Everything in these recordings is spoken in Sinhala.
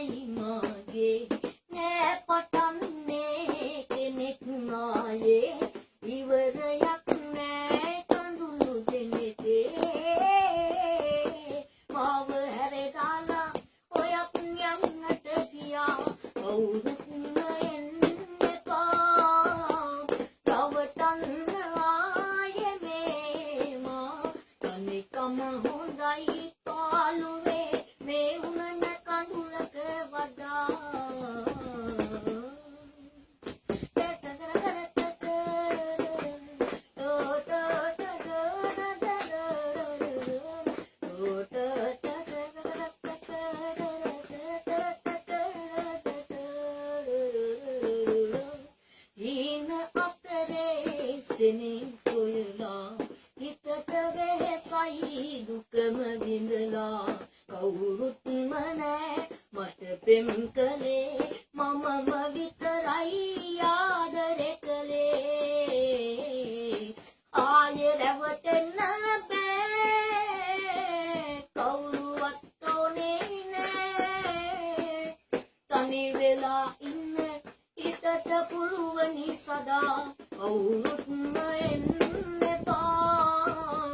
තමයි මාගේ නෑ පටන්නේ කෙනෙක් නායේ ඉවරයක් නෑ කඳුළු දෙනෙතේ මාව හැරදාලා ඔයක් යන්නට ගියා කවුරුත් එන්න එපා රවටන්න ආයේ මේමා තනිකම හොඳයි පාළුවේ මේ උනන කඳුලක වඩා සෙනෙන් සොයලා හිතට වෙහසයි දුකම විඳලා කවුරුත්ම නෑ මට පෙම් කළේ මමම විතරයි ආදරේ කළේ ආයෙ රැවටෙන්න බෑ කවුරුවත් ඕනේ නෑ තනි වෙලා ඉන්න හිතට පුළුවනි සදා කවුරුත්ම එන්න එපා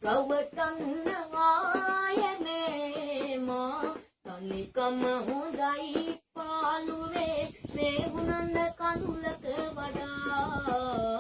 රවටන්න ආයේ මේමා තනිකම හොඳයි පාළුවේ මේ උනන කඳුලක වඩා